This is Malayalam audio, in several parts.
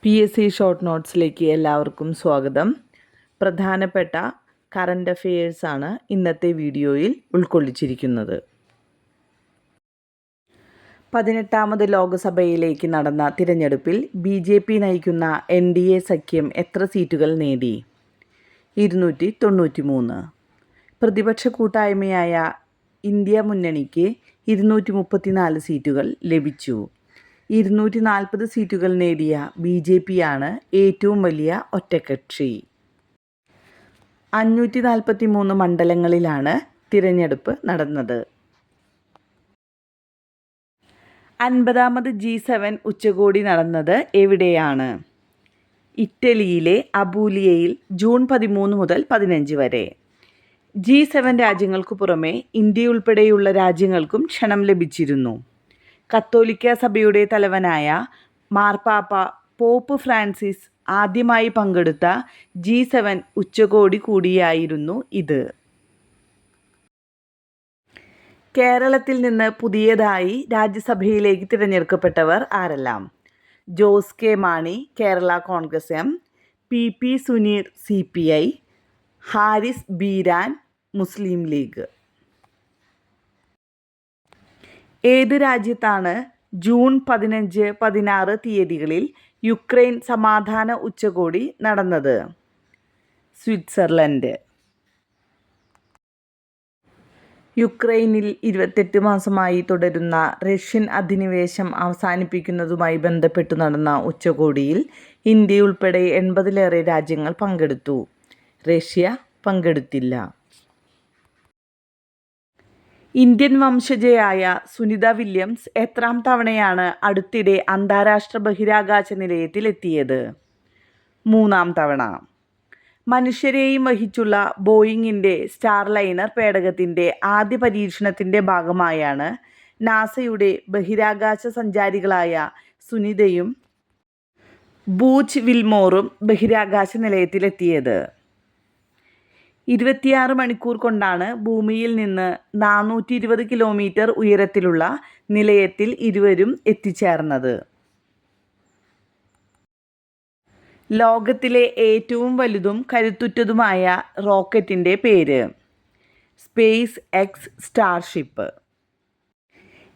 PSC ഷോർട്ട് നോട്ട്സിലേക്ക് എല്ലാവർക്കും സ്വാഗതം. പ്രധാനപ്പെട്ട കറണ്ട് അഫെയേഴ്സാണ് ഇന്നത്തെ വീഡിയോയിൽ ഉൾക്കൊള്ളിച്ചിരിക്കുന്നത്. 18ാമത് ലോക്സഭയിലേക്ക് നടന്ന തിരഞ്ഞെടുപ്പിൽ BJP നയിക്കുന്ന NDA സഖ്യം എത്ര സീറ്റുകൾ നേടി? 293. പ്രതിപക്ഷ കൂട്ടായ്മയായ ഇന്ത്യ മുന്നണിക്ക് 234 സീറ്റുകൾ ലഭിച്ചു. 240 സീറ്റുകൾ നേടിയ BJP ആണ് ഏറ്റവും വലിയ ഒറ്റക്കക്ഷി. 543 മണ്ഡലങ്ങളിലാണ് തിരഞ്ഞെടുപ്പ് നടന്നത്. 50ാമത് G7 ഉച്ചകോടി നടന്നത് എവിടെയാണ്? ഇറ്റലിയിലെ അബൂലിയയിൽ ജൂൺ 13 മുതൽ 15 വരെ. G7 രാജ്യങ്ങൾക്കു പുറമെ ഇന്ത്യയുൾപ്പെടെയുള്ള രാജ്യങ്ങൾക്കും ക്ഷണം ലഭിച്ചിരുന്നു. കത്തോലിക്ക സഭയുടെ തലവനായ മാർപ്പാപ്പ പോപ്പ് ഫ്രാൻസിസ് ആദ്യമായി പങ്കെടുത്ത G7 ഉച്ചകോടി കൂടിയായിരുന്നു ഇത്. കേരളത്തിൽ നിന്ന് പുതിയതായി രാജ്യസഭയിലേക്ക് തിരഞ്ഞെടുക്കപ്പെട്ടവർ ആരെല്ലാം? Jose K Mani Kerala Congress M, PP Suneer CPI, Haris Beeran Muslim League. ഏത് രാജ്യത്താണ് ജൂൺ 15, 16 തീയതികളിൽ യുക്രൈൻ സമാധാന ഉച്ചകോടി നടന്നത്? സ്വിറ്റ്സർലൻഡ്. യുക്രൈനിൽ 28 മാസമായി തുടരുന്ന റഷ്യൻ അധിനിവേശം അവസാനിപ്പിക്കുന്നതുമായി ബന്ധപ്പെട്ടു നടന്ന ഉച്ചകോടിയിൽ ഇന്ത്യയുൾപ്പെടെ 80ലേറെ രാജ്യങ്ങൾ പങ്കെടുത്തു. റഷ്യ പങ്കെടുത്തില്ല. ഇന്ത്യൻ വംശജയായ സുനിത വില്യംസ് എത്രാം തവണയാണ് അടുത്തിടെ അന്താരാഷ്ട്ര ബഹിരാകാശ നിലയത്തിൽ എത്തിയത്? 3ാം തവണ. മനുഷ്യരെയും വഹിച്ചുള്ള ബോയിങ്ങിൻ്റെ സ്റ്റാർലൈനർ പേടകത്തിൻ്റെ ആദ്യ പരീക്ഷണത്തിൻ്റെ ഭാഗമായാണ് നാസയുടെ ബഹിരാകാശ സഞ്ചാരികളായ സുനിതയും ബൂച്ച് വിൽമോറും ബഹിരാകാശ നിലയത്തിലെത്തിയത്. 26 മണിക്കൂർ കൊണ്ടാണ് ഭൂമിയിൽ നിന്ന് 420 കിലോമീറ്റർ ഉയരത്തിലുള്ള നിലയത്തിൽ ഇരുവരും എത്തിച്ചേർന്നത്. ലോകത്തിലെ ഏറ്റവും വലുതും കരുത്തുറ്റതുമായ റോക്കറ്റിൻ്റെ പേര്? Space X Starship.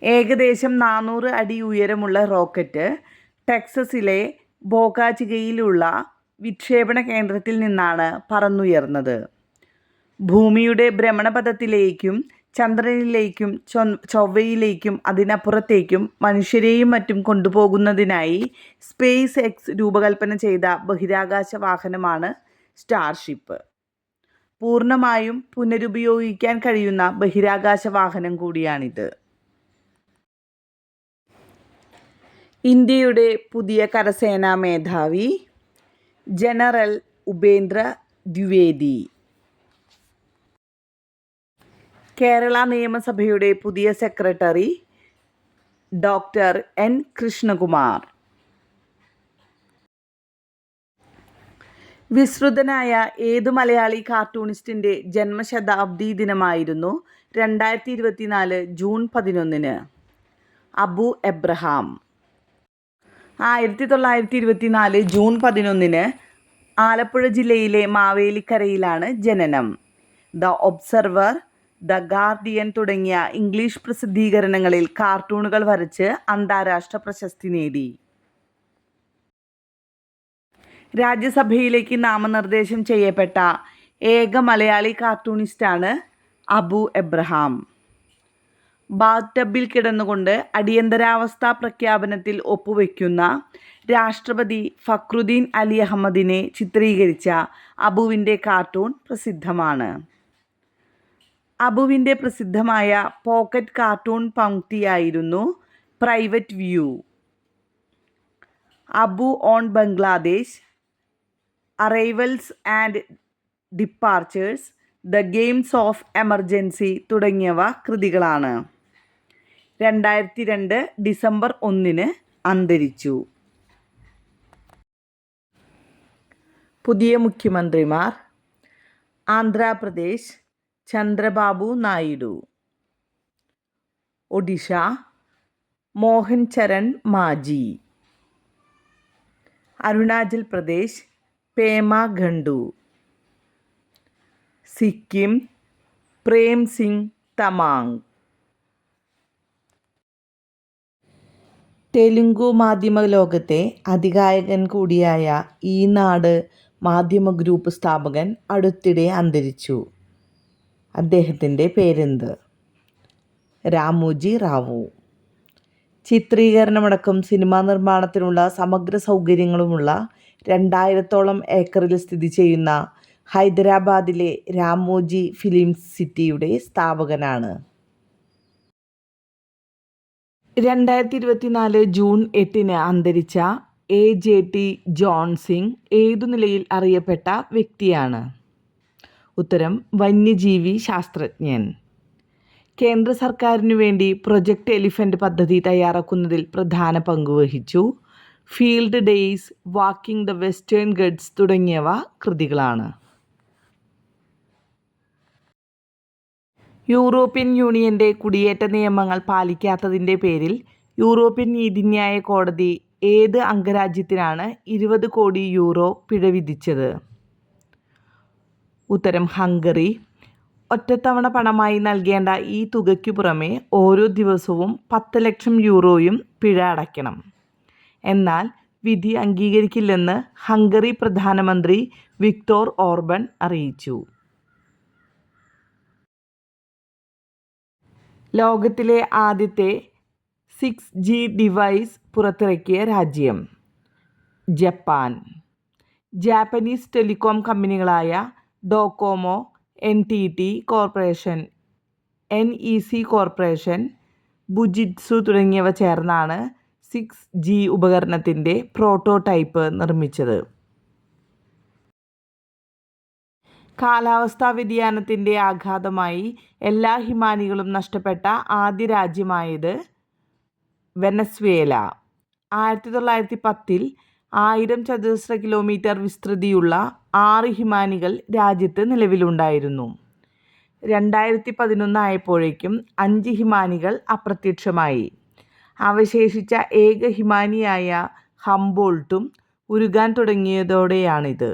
ഏകദേശം 400 അടി ഉയരമുള്ള റോക്കറ്റ് ടെക്സസിലെ ബോകാ ചികയിലുള്ള വിക്ഷേപണ കേന്ദ്രത്തിൽ നിന്നാണ് പറന്നുയർന്നത്. ഭൂമിയുടെ ഭ്രമണപഥത്തിലേക്കും ചന്ദ്രനിലേക്കും ചൊവ്വയിലേക്കും അതിനപ്പുറത്തേക്കും മനുഷ്യരെയും മറ്റും കൊണ്ടുപോകുന്നതിനായി സ്പേസ് എക്സ് രൂപകൽപ്പന ചെയ്ത ബഹിരാകാശ വാഹനമാണ് സ്റ്റാർഷിപ്പ്. പൂർണ്ണമായും പുനരുപയോഗിക്കാൻ കഴിയുന്ന ബഹിരാകാശ വാഹനം കൂടിയാണിത്. ഇന്ത്യയുടെ പുതിയ കരസേനാ മേധാവി ജനറൽ ഉപേന്ദ്ര ദ്വിവേദി. കേരള നിയമസഭയുടെ പുതിയ സെക്രട്ടറി ഡോക്ടർ N. കൃഷ്ണകുമാർ. വിസ്മൃതനായ ഏതു മലയാളി കാർട്ടൂണിസ്റ്റിൻ്റെ ജന്മശതാബ്ദി ദിനമായിരുന്നു 2024 June 11? Abu Abraham. 1924 June 11 Alappuzha ജില്ലയിലെ മാവേലിക്കരയിലാണ് ജനനം. ദ ഒബ്സർവർ, ദ ഗാർഡിയൻ തുടങ്ങിയ ഇംഗ്ലീഷ് പ്രസിദ്ധീകരണങ്ങളിൽ കാർട്ടൂണുകൾ വരച്ച് അന്താരാഷ്ട്ര പ്രശസ്തി നേടി. രാജ്യസഭയിലേക്ക് നാമനിർദ്ദേശം ചെയ്യപ്പെട്ട ഏക മലയാളി കാർട്ടൂണിസ്റ്റാണ് അബു എബ്രഹാം. ബാത്ടബിൽ കിടന്നുകൊണ്ട് അടിയന്തരാവസ്ഥ പ്രഖ്യാപനത്തിൽ ഒപ്പുവെക്കുന്ന രാഷ്ട്രപതി ഫക്രുദ്ദീൻ അലി അഹമ്മദിനെ ചിത്രീകരിച്ച അബുവിൻ്റെ കാർട്ടൂൺ പ്രസിദ്ധമാണ്. അബുവിൻ്റെ പ്രസിദ്ധമായ പോക്കറ്റ് കാർട്ടൂൺ പംക്തിയായിരുന്നു private view, Abu on Bangladesh, arrivals and departures, the games of emergency തുടങ്ങിയവ കൃതികളാണ്. 2002 ഡിസംബർ 1 അന്തരിച്ചു. പുതിയ മുഖ്യമന്ത്രിമാർ: ആന്ധ്രാപ്രദേശ് ചന്ദ്രബാബു നായിഡു, ഒഡീഷ മോഹൻ ചരൺ മാജി, അരുണാചൽ പ്രദേശ് പേമ ഖണ്ഡു. സിക്കിം പ്രേം സിംഗ് തമാങ്. തെലുങ്കു മാധ്യമ ലോകത്തെ അതികായകൻ കൂടിയായ ഈനാട് മാധ്യമ ഗ്രൂപ്പ് സ്ഥാപകൻ അടുത്തിടെ അന്തരിച്ചു. അദ്ദേഹത്തിൻ്റെ പേരെന്ത്? രാമോജി റാവു. ചിത്രീകരണമടക്കം സിനിമാ നിർമ്മാണത്തിനുള്ള സമഗ്ര സൗകര്യങ്ങളുമുള്ള 2000-ഓളം ഏക്കറിൽ സ്ഥിതി ചെയ്യുന്ന ഹൈദരാബാദിലെ രാമോജി ഫിലിം സിറ്റിയുടെ സ്ഥാപകനാണ്. 2024 ജൂൺ 8 അന്തരിച്ച AJT ജോൺ സിംഗ് ഏതു നിലയിൽ അറിയപ്പെട്ട വ്യക്തിയാണ്? ഉത്തരം വന്യജീവി ശാസ്ത്രജ്ഞൻ. കേന്ദ്ര സർക്കാരിനു വേണ്ടി പ്രൊജക്റ്റ് എലിഫന്റ് പദ്ധതി തയ്യാറാക്കുന്നതിൽ പ്രധാന പങ്കുവഹിച്ചു. Field days, walking the western guts തുടങ്ങിയവ കൃതികളാണ്. യൂറോപ്യൻ യൂണിയന്റെ കുടിയേറ്റ നിയമങ്ങൾ പാലിക്കാത്തതിൻ്റെ പേരിൽ യൂറോപ്യൻ നീതിന്യായ കോടതി ഏത് അംഗരാജ്യത്തിനാണ് 20 കോടി യൂറോ പിഴ വിധിച്ചത്? ഉത്തരം ഹംഗറി. ഒറ്റത്തവണ പണമായി നൽകേണ്ട ഈ തുകയ്ക്കു പുറമെ ഓരോ ദിവസവും 10 ലക്ഷം യൂറോയും പിഴ അടയ്ക്കണം. എന്നാൽ വിധി അംഗീകരിക്കില്ലെന്ന് ഹംഗറി പ്രധാനമന്ത്രി വിക്ടോർ ഓർബൺ അറിയിച്ചു. ലോകത്തിലെ ആദ്യത്തെ 6G ഡിവൈസ് പുറത്തിറക്കിയ രാജ്യം? ജപ്പാൻ. ജാപ്പനീസ് ടെലികോം കമ്പനികളായ Docomo, NTT corporation, NEC corporation, Fujitsu തുടങ്ങിയവ ചേർന്നാണ് 6G ഉപകരണത്തിൻ്റെ പ്രോട്ടോടൈപ്പ് നിർമ്മിച്ചത്. കാലാവസ്ഥാ വ്യതിയാനത്തിൻ്റെ ആഘാതമായി എല്ലാ ഹിമാനികളും നഷ്ടപ്പെട്ട ആദ്യ രാജ്യമായത് വെനസ്വേല. 1910 1000 ചതുരശ്ര കിലോമീറ്റർ വിസ്തൃതിയുള്ള 6 ഹിമാനികൾ രാജ്യത്ത് നിലവിലുണ്ടായിരുന്നു. 2011 ആയപ്പോഴേക്കും 5 ഹിമാനികൾ അപ്രത്യക്ഷമായി. അവശേഷിച്ച ഏക ഹിമാനിയായ ഹംബോൾട്ടും ഉരുകാൻ തുടങ്ങിയതോടെയാണിത്.